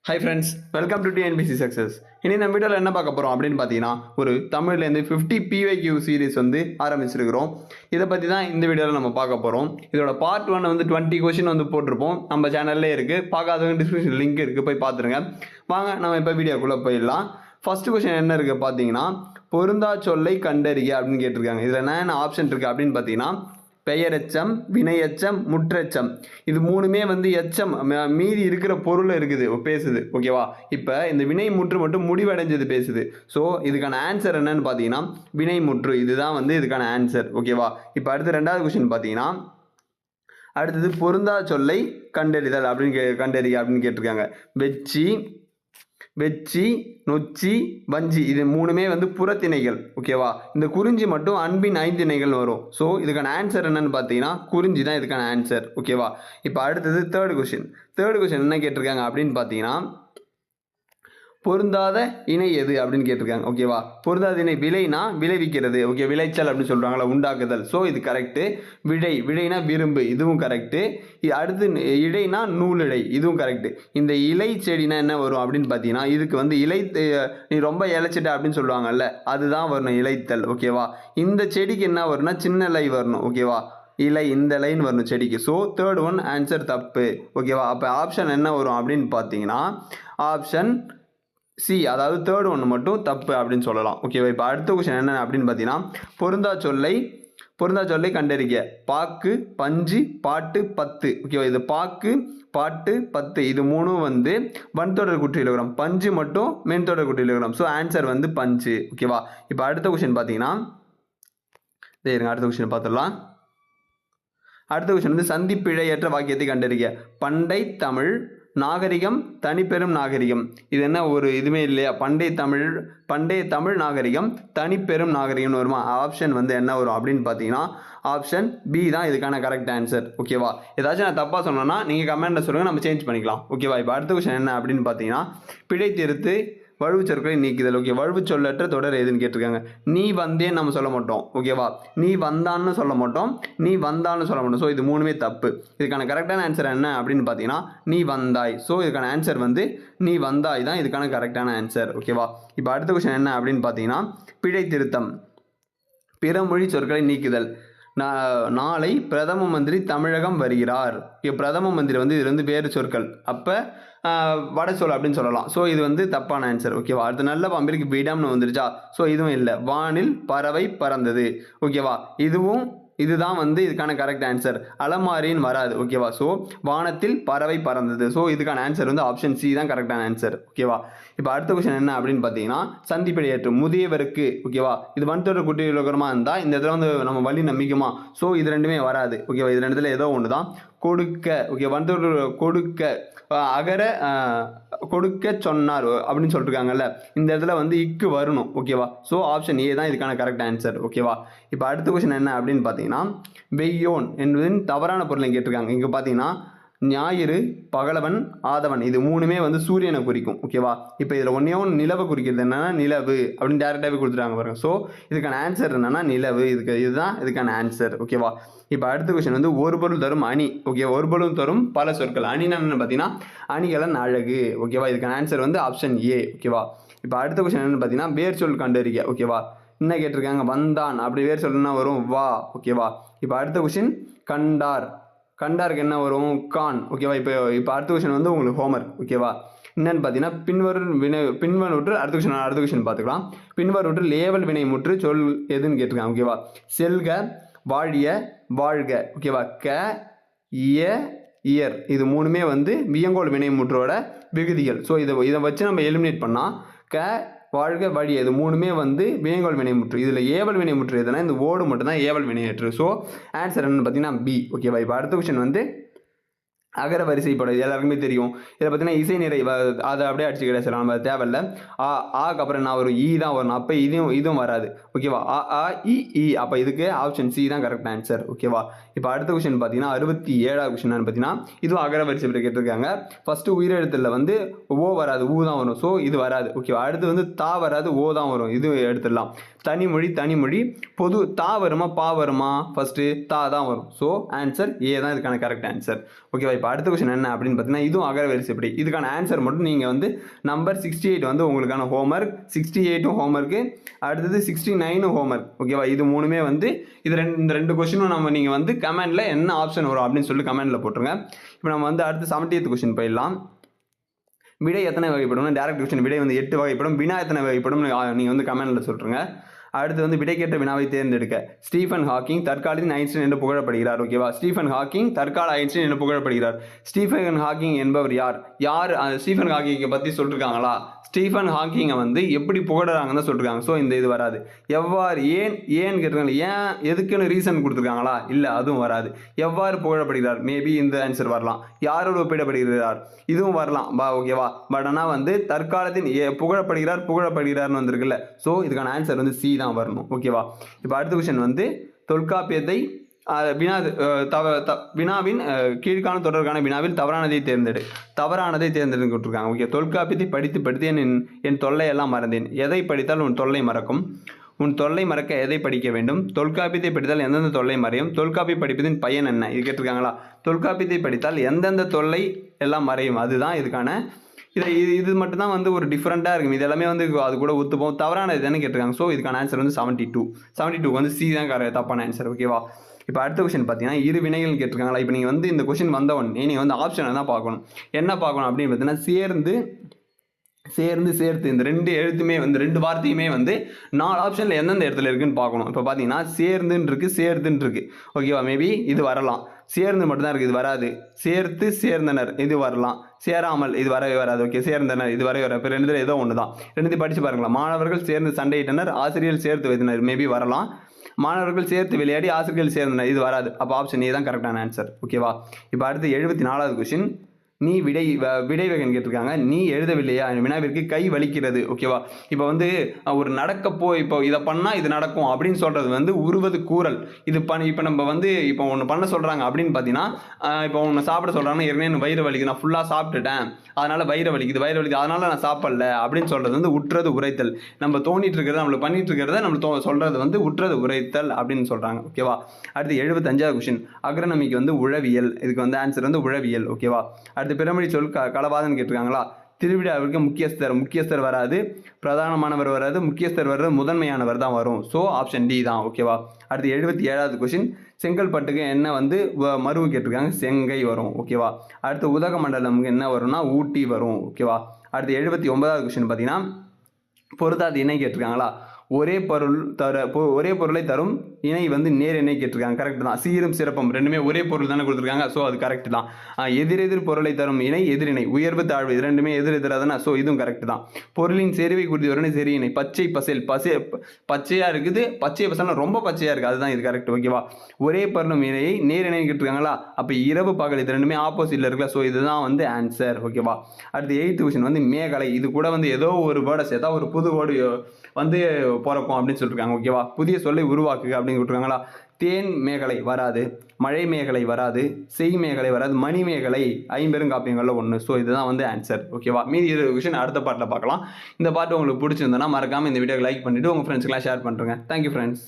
High friends, welcome to TNPSC success. இனி நம்ம வீடியோவில் என்ன பார்க்க போகிறோம் அப்படின்னு பார்த்தீங்கன்னா, ஒரு தமிழ்லேருந்து 50 PYQ சீரிஸ் வந்து ஆரம்பிச்சிருக்கிறோம். இதை பற்றி தான் இந்த வீடியோவில் நம்ம பார்க்க போகிறோம். இதோட பார்ட் 1 வந்து 20 கொஷின் வந்து போட்டிருப்போம். நம்ம சேனல்லே இருக்குது, பார்க்காதவங்க டிஸ்கிரிப்ஷன் லிங்க் இருக்குது, போய் பார்த்துருங்க. வாங்க நம்ம இப்போ வீடியோக்குள்ளே போயிடலாம். ஃபர்ஸ்ட் கொஷின் என்ன இருக்குது பார்த்தீங்கன்னா, பொருந்தா சொல்லை கண்டறிய அப்படின்னு கேட்டிருக்காங்க. இதில் என்ன ஆப்ஷன் இருக்குது அப்படின்னு பார்த்தீங்கன்னா, பெயரெச்சம், வினையச்சம், முற்றெச்சம். இது மூணுமே வந்து எச்சம் மீதி இருக்கிற பொருள் இருக்குது பேசுது. ஓகேவா? இப்போ இந்த வினை முற்று மட்டும் முடிவடைஞ்சது பேசுது. ஸோ இதுக்கான ஆன்சர் என்னன்னு பார்த்தீங்கன்னா வினை முற்று. இதுதான் வந்து இதுக்கான ஆன்சர். ஓகேவா? இப்போ அடுத்து ரெண்டாவது கொஸ்டின் பார்த்தீங்கன்னா, அடுத்தது பொருந்தா சொல்லை கண்டறிதல் கண்டறிய அப்படின்னு கேட்டிருக்காங்க. வெச்சி, நொச்சி, வஞ்சி இது மூணுமே வந்து புறத்திணைகள். ஓகேவா? இந்த குறிஞ்சி மட்டும் அன்பின் ஐந்திணைகள் வரும். ஸோ இதுக்கான ஆன்சர் என்னன்னு பார்த்தீங்கன்னா குறிஞ்சி தான் இதுக்கான ஆன்சர். ஓகேவா? இப்போ அடுத்தது தேர்ட் கொஸ்டின் என்ன கேட்டிருக்காங்க அப்படின்னு பார்த்தீங்கன்னா, பொருந்தாத இணை எது அப்படின்னு கேட்டிருக்காங்க. ஓகேவா? பொருந்தாத இணை விளைனா விளைவிக்கிறது. ஓகே, விளைச்சல் அப்படின்னு சொல்கிறாங்களா, உண்டாக்குதல். ஸோ இது கரெக்டு. விடைனா விரும்பு, இதுவும் கரெக்டு. அடுத்து இடைனா நூலிடை, இதுவும் கரெக்டு. இந்த இலை செடினா என்ன வரும் அப்படின்னு பார்த்தீங்கன்னா, இதுக்கு வந்து நீ ரொம்ப இலைச்சிட்ட அப்படின்னு சொல்லுவாங்கல்ல, அதுதான் வரணும், இலைத்தல். ஓகேவா? இந்த செடிக்கு என்ன வரும்னா சின்ன இலை வரணும். ஓகேவா? இலை, இந்த லைன் வரணும் செடிக்கு. ஸோ தேர்ட் ஒன் ஆன்சர் தப்பு. ஓகேவா? அப்போ ஆப்ஷன் என்ன வரும் அப்படின்னு பார்த்தீங்கன்னா, ஆப்ஷன் சி, அதாவது தேர்ட் ஒன்று மட்டும் தப்பு அப்படின்னு சொல்லலாம். ஓகேவா? இப்போ அடுத்த கொஸ்டின் என்ன அப்படின்னு பார்த்தீங்கன்னா, பொருந்தா சொல்லை கண்டறிக. பாக்கு, பஞ்சு, பாட்டு, பத்து. ஓகேவா? இது பாக்கு, பாட்டு, பத்து இது மூணும் வந்து வன்தொடர் குற்றியலுகரம். பஞ்சு மட்டும் மென்தொடர் குற்றியலுகரம். ஸோ ஆன்சர் வந்து பஞ்சு. ஓகேவா? இப்போ அடுத்த கொஸ்டின் பார்த்தீங்கன்னா, அடுத்த கொஸ்டின் பார்த்துடலாம். அடுத்த கொஸ்டின் வந்து சந்திப்பிழையற்ற வாக்கியத்தை கண்டறிக. பண்டை தமிழ் நாகரிகம், தனிப்பெரும் நாகரிகம். இது என்ன ஒரு இதுவுமே இல்லையா? பண்டைய தமிழ் நாகரிகம், தனிப்பெரும் நாகரிகம்னு வருமா? ஆப்ஷன் வந்து என்ன வரும் அப்படின்னு பார்த்தீங்கன்னா, ஆப்ஷன் பி தான் இதுக்கான கரெக்ட் ஆன்சர். ஓகேவா? ஏதாச்சும் நான் தப்பாக சொன்னேன்னா நீங்கள் கமெண்ட்டில் சொல்லுங்கள், நம்ம சேஞ்ச் பண்ணிக்கலாம். ஓகேவா? இப்போ அடுத்த கொஸ்டின் என்ன அப்படின்னு பார்த்தீங்கன்னா, பிழை திருத்து வழுவு சொற்களை நீக்குதல். ஓகே, வழுவு சொல்லற்ற தொடர் எதுன்னு கேட்டிருக்காங்க. நீ வந்தேன்னு நம்ம சொல்ல மாட்டோம். ஓகேவா? நீ வந்தான்னு சொல்ல மாட்டோம், நீ வந்தான்னு சொல்ல மாட்டோம். ஸோ இது மூணுமே தப்பு. இதுக்கான கரெக்டான ஆன்சர் என்ன அப்படின்னு பார்த்தீங்கன்னா, நீ வந்தாய். ஸோ இதுக்கான ஆன்சர் வந்து நீ வந்தாய் தான் இதுக்கான கரெக்டான ஆன்சர். ஓகேவா? இப்போ அடுத்த கொஸ்டின் என்ன அப்படின்னு பார்த்தீங்கன்னா, பிழை திருத்தம் பிறமொழி சொற்களை நீக்குதல். நாளை பிரதம மந்திரி தமிழகம் வருகிறார். பிரதம மந்திரி வந்து இது வந்து வேறு சொற்கள், அப்போ வட சொல் அப்படின்னு சொல்லலாம். ஸோ இது வந்து தப்பான ஆன்சர். ஓகேவா? அடுத்து நல்ல பாம்பிற்கு விடம்னு வந்துருச்சா? ஸோ இதுவும் இல்லை. வானில் பறவை பறந்தது. ஓகேவா? இதுதான் வந்து இதுக்கான கரெக்ட் ஆன்சர். அலமாரின்னு வராது. ஓகேவா? ஸோ வானத்தில் பறவை பறந்தது. ஸோ இதுக்கான ஆன்சர் வந்து ஆப்ஷன் சி தான் கரெக்டான ஆன்சர். ஓகேவா? இப்போ அடுத்த கொஸ்டின் என்ன அப்படின்னு பார்த்தீங்கன்னா, சந்திப்பிழையற்று முதியவருக்கு. ஓகேவா? இது வன்தொடர் குற்றியலுகரமாக இருந்தால் இந்த இடத்துல வந்து நம்ம வழி நம்பிக்குமா? ஸோ இது ரெண்டுமே வராது. ஓகேவா? இது ரெண்டுத்துல ஏதோ ஒன்று தான். கொடுக்க. ஓகே, வன்தொடர் கொடுக்க, அகர கொடுக்க சொன்னார் அப்படின்னு சொல்லிருக்காங்கல்ல, இந்த இடத்துல வந்து இக்கு வரணும். ஓகேவா? ஸோ ஆப்ஷன் ஏ தான் இதுக்கான கரெக்ட் ஆன்சர். ஓகேவா? இப்போ அடுத்த கொஸ்டின் என்ன அப்படின்னு பார்த்தீங்கன்னா, வெய்யோன் என்பதின் தவறான பொருளை கேட்டிருக்காங்க. இங்கே பார்த்தீங்கன்னா, ஞாயிறு, பகலவன், ஆதவன் இது மூணுமே வந்து சூரியனை குறிக்கும். ஓகேவா? இப்போ இதில் ஒன்றே ஒன்று நிலவை குறிக்கிறது என்னன்னா நிலவு அப்படின்னு டேரெக்டாகவே கொடுத்துருக்காங்க பாருங்க. ஸோ இதுக்கான ஆன்சர் என்னன்னா நிலவு. இதுதான் இதுக்கான ஆன்சர். ஓகேவா? இப்போ அடுத்த கொஸ்டின் வந்து ஒரு பொருள் தரும் அணி. ஓகே, ஒரு பொருள் தரும் பல சொற்கள். அணின்னு பார்த்தீங்கன்னா அணிகலன் அழகு. ஓகேவா? இதுக்கான ஆன்சர் வந்து ஆப்ஷன் ஏ. ஓகேவா? இப்போ அடுத்த கொஸ்டின் என்னன்னு பார்த்தீங்கன்னா, வேர் சொல் கண்டறிக. ஓகேவா? என்ன கேட்டிருக்காங்க? வந்தான். அப்படி வேர் சொல்லுன்னா வரும் வா. ஓகேவா? இப்போ அடுத்த கொஸ்டின் கண்டாருக்கு என்ன வரும்? கான். ஓகேவா? இப்போ அடுத்த கொஸ்டின் வந்து உங்களுக்கு ஹோம்ஒர்க். ஓகேவா? என்னன்னு பார்த்தீங்கன்னா, பின்வருற்று அடுத்த கொஸ்டின் பார்த்துக்கலாம். பின்வருற்றில் ஏவல் வினை முற்று சொல் எதுன்னு கேட்டிருக்காங்க. ஓகேவா? செல்க, வாழிய, வாழ்க. ஓகேவா? இயர் இது மூணுமே வந்து வியங்கோல் வினை முற்றோட விகுதிகள். ஸோ இதை வச்சு நம்ம எலிமினேட் பண்ணால் வாழ்க, வழி இது மூணுமே வந்து வியங்கோல் வினைமுற்று. இதில் ஏவல் வினைமுற்று எதுனா இந்த ஓடு மட்டும் தான் ஏவல் வினையற்று. ஸோ ஆன்சர் என்னன்னு பார்த்தீங்கன்னா பி. ஓகேவா? இப்போ அடுத்த கொஸ்டின் வந்து அகர வரிசைப்படும். இது எல்லாருக்குமே தெரியும். இதில் பார்த்தீங்கன்னா இசை நிறை அதை அப்படியே அடிச்சு கிடையாது, நம்ம தேவையில்ல. ஆக்கு அப்புறம் என்ன வரும்? ஈ தான் வரணும். அப்போ இதுவும் வராது. ஓகேவா? இ. அப்போ இதுக்கு ஆப்ஷன் சி தான் கரெக்ட் ஆன்சர். ஓகேவா? இப்போ அடுத்த கொஸ்டின் பார்த்தீங்கன்னா 67வது கொஸ்டின் பார்த்தீங்கன்னா, இதுவும் அகர வரிசைப்படி கேட்டிருக்காங்க. ஃபர்ஸ்ட் உயிரெழுத்துல வந்து ஓ வராது, ஊ தான் வரும். ஸோ இது வராது. ஓகேவா? அடுத்து வந்து தா வராது, ஓ தான் வரும். இது எடுத்துடலாம். தனிமொழி பொது தா வருமா பா வருமா? ஃபஸ்ட்டு தா தான் வரும். ஸோ ஆன்சர் ஏ தான் இதுக்கான கரெக்ட் ஆன்சர். ஓகேவா? இப்போ அடுத்த கொஸ்டின் என்ன அப்படின்னு பார்த்தீங்கன்னா, இதுவும் அகர வரிசைப்படி. இதுக்கான ஆன்சர் மட்டும் நீங்கள் வந்து நம்பர் 68 வந்து உங்களுக்கான ஹோம்ஒர்க், 68ம் ஹோம்ஒர்க்கு, அடுத்தது 69ம் ஹோம்ஒர்க். ஓகேவா? இது 3மே வந்து இந்த 2 கொஸ்டினும் நீங்கள் வந்து கமெண்டில் என்ன ஆப்ஷன் வரும் அப்படின்னு சொல்லி கமெண்டில் போட்டுருங்க. இப்போ நம்ம வந்து அடுத்து 70th கொஸ்டின் போயிடலாம். விடை எத்தனை வகைப்படும்? டைரக்ட் கொஸ்டின் விடை வந்து 8 வகைப்படும். வினா எத்தனை வகைப்படும் நீங்கள் வந்து கமெண்டில் சொல்லுங்க. அடுத்து வந்து விடைக்கேற்ற வினாவை தேர்ந்தெடுக்க. ஸ்டீஃபன் ஹாக்கிங் தற்காலத்தின் ஐன்ஸ்டீன் என்று புகழப்படுகிறார். ஓகேவா? ஸ்டீஃபன் ஹாக்கிங் தற்கால ஐன்ஸ்டீன் என்று புகழப்படுகிறார். ஸ்டீஃபன் ஹாக்கிங் என்பவர் யார்? ஸ்டீஃபன் ஹாக்கிங்கை பற்றி சொல்லியிருக்காங்களா? ஸ்டீஃபன் ஹாக்கிங்கை வந்து எப்படி புகழறாங்கன்னு தான் சொல்லியிருக்காங்க. ஸோ இந்த இது வராது. எவ்வாறு ஏன்னு கேட்டிருக்காங்க. ஏன் எதுக்குன்னு ரீசன் கொடுத்துருக்காங்களா? இல்லை, அதுவும் வராது. எவ்வாறு புகழப்படுகிறார்? மேபி இந்த ஆன்சர் வரலாம். யாரோடு ஒப்பிடப்படுகிறார்? இதுவும் வரலாம். ஓகேவா? பட் ஆனால் வந்து தற்காலத்தின் புகழப்படுகிறார்னு வந்திருக்குல்ல. ஸோ இதுக்கான ஆன்சர் வந்து சி தான் வரணும். ஓகேவா? இப்போ அடுத்த கொஸ்டின் வந்து தொல்காப்பியத்தை வினாவின் கீழ்காண தொடர்கான வினாவில் தவறானதை தேர்ந்தெடு கொடுத்துருக்காங்க. ஓகே, தொல்காப்பியத்தை படித்து என் தொல்லையெல்லாம் மறந்தேன். எதை படித்தால் உன் தொல்லை மறக்கும்? உன் தொல்லை மறக்க எதை படிக்க வேண்டும்? தொல்காப்பியத்தை படித்தால் எந்தெந்த தொல்லை மறையும்? தொல்காப்பியம் படிப்பதின் பயன் என்ன? இது கேட்டிருக்காங்களா? தொல்காப்பியத்தை படித்தால் எந்தெந்த தொல்லை எல்லாம் மறையும், அதுதான் இதுக்கான இது மட்டும்தான் வந்து ஒரு டிஃப்ரெண்ட்டாக இருக்கும். இது எல்லாமே வந்து அது கூட ஒத்துப்போம். தவறானது தானே கேட்டிருக்காங்க. ஸோ இதுக்கான ஆன்சர் வந்து 72 வந்து சி தான் தப்பான ஆன்சர். ஓகேவா? இப்போ அடுத்த கொஸ்டின் பார்த்தீங்கன்னா, இரு வினைகள் கேட்டிருக்காங்களா? இப்போ நீங்கள் வந்து இந்த கொஸ்டின் வந்தவொடனே நீங்கள் வந்து ஆப்ஷனை தான் பார்க்கணும். என்ன பார்க்கணும் அப்படின்னு பார்த்தீங்கன்னா, சேர்த்து இந்த 2 எழுத்துமே வந்து 2 வார்த்தையுமே வந்து 4 ஆப்ஷனில் எந்தெந்த இடத்துல இருக்குன்னு பார்க்கணும். இப்போ பார்த்தீங்கன்னா சேர்ந்துன்னு இருக்கு. ஓகேவா? மேபி இது வரலாம். சேர்ந்து மட்டும்தான் இருக்குது, இது வராது. சேர்ந்தனர் இது வரலாம். சேராமல் இது வரவே வராது. ஓகே, சேர்ந்தனர் இது வரவே வராது. இப்போ 2 ஏதோ ஒன்று தான். 2 படித்து பாருங்களா. மாணவர்கள் சேர்ந்து சண்டையிட்டனர், ஆசிரியர்கள் சேர்த்து வைத்தனர். மேபி வரலாம். மாணவர்கள் சேர்த்து விளையாடி ஆசிரியர்கள் சேர்ந்தனர், இது வராது. அப்போ ஆப்ஷன் ஏ தான் கரெக்டான ஆன்சர். ஓகேவா? இப்போ அடுத்து 74வது கொஸ்டின். நீ விடை வகைன்னு கேட்டிருக்காங்க. நீ எழுதவில்லையா? வினாவிற்கு கை வலிக்கிறது. ஓகேவா? இப்போ வந்து ஒரு இப்போ இதை பண்ணால் இது நடக்கும் அப்படின்னு சொல்கிறது வந்து உருவது கூறல். இது இப்போ நம்ம வந்து இப்போ ஒன்று பண்ண சொல்கிறாங்க அப்படின்னு பார்த்தீங்கன்னா, இப்போ ஒன்று சாப்பிட சொல்கிறாங்கன்னா, ஏற்கனவே வயிறு வலிக்குது, நான் ஃபுல்லாக சாப்பிட்டுட்டேன், அதனால் வயிறு வலிக்குது, அதனால் நான் சாப்பிடல அப்படின்னு சொல்கிறது வந்து உற்றது உரைத்தல். நம்ம தோண்டிட்டு இருக்கிறத, நம்மளுக்கு பண்ணிட்டு இருக்கிறத நம்ம சொல்கிறது வந்து உற்றது உரைத்தல் அப்படின்னு சொல்கிறாங்க. ஓகேவா? அடுத்து 75வது கொஸ்டின். அக்ரனமிக்கு வந்து உழவியல். இதுக்கு வந்து ஆன்சர் வந்து உழவியல். ஓகேவா? அடுத்து பிறமொழி சொல் களவாதன்னு கேட்டிருக்காங்களா? திருவிழாவிற்கு முக்கியஸ்தர் வராது, பிரதானமானவர் வராது, முக்கியஸ்தர் வர்றது முதன்மையானவர் தான் வரும். ஸோ ஆப்ஷன் டி தான். ஓகேவா? அடுத்து 77வது கொஸ்டின். செங்கல்பட்டுக்கு என்ன வந்து மருவு கேட்டிருக்காங்க? செங்கை வரும். ஓகேவா? அடுத்து உதகமண்டலம்க்கு என்ன வரும்னா ஊட்டி வரும். ஓகேவா? அடுத்து 79வது கொஸ்டின் பார்த்தீங்கன்னா, பொருந்தாத இணை கேட்டிருக்காங்களா? ஒரே பொருளை தரும் இணை வந்து நேர் இணை கேட்டிருக்காங்க. கரெக்ட் தான். சீரும் சிறப்பும் ரெண்டுமே ஒரே பொருள் தானே கொடுத்துருக்காங்க. ஸோ அது கரெக்ட் தான். எதிரெதிர் பொருளை தரும் இணை எதிரிணை, உயர்வு தாழ்வு இது ரெண்டுமே எதிரெதிராதானே. ஸோ இதுவும் கரெக்ட் தான். பொருளின் செறிவை குறித்து வரணும் சரி இணை. பச்சை பசேல் பச்சையாக இருக்குது, பச்சை பசல்னா ரொம்ப பச்சையாக இருக்குது, அதுதான் இது கரெக்ட். ஓகேவா? ஒரே பொருளும் இணையை நேர் இணை கேட்டிருக்காங்களா? அப்போ இரவு பகல் இது ரெண்டுமே ஆப்போசிட்டில் இருக்குல்ல. ஸோ இதுதான் வந்து ஆன்சர். ஓகேவா? அடுத்து 8th கொஸ்டின் வந்து மேகலை. இது கூட வந்து ஏதோ ஒரு வேர்டை சேர்த்தா ஒரு புது வேர்டு வந்து பிறக்கும் அப்படின்னு சொல்லியிருக்காங்க. ஓகேவா? புதிய சொல்லை உருவாக்குக அப்படின்னு சொல்லியிருக்காங்களா? தேன் மேகலை வராது, மழை மேகலை வராது, செய் மேகலை வராது, மணி மேகலை ஐம்பெருங்காப்பியங்களில் ஒன்று. ஸோ இதுதான் வந்து ஆன்சர். ஓகேவா? மீதி 20 விஷயம் அடுத்த பாட்டில் பார்க்கலாம். இந்த பாட்டு உங்களுக்கு பிடிச்சிருந்தனா மறக்காமல் இந்த வீடியோக்கு லைக் பண்ணிவிட்டு உங்கள் ஃப்ரெண்ட்ஸ்க்கெலாம் ஷேர் பண்ணுறேங்க. Thank you friends.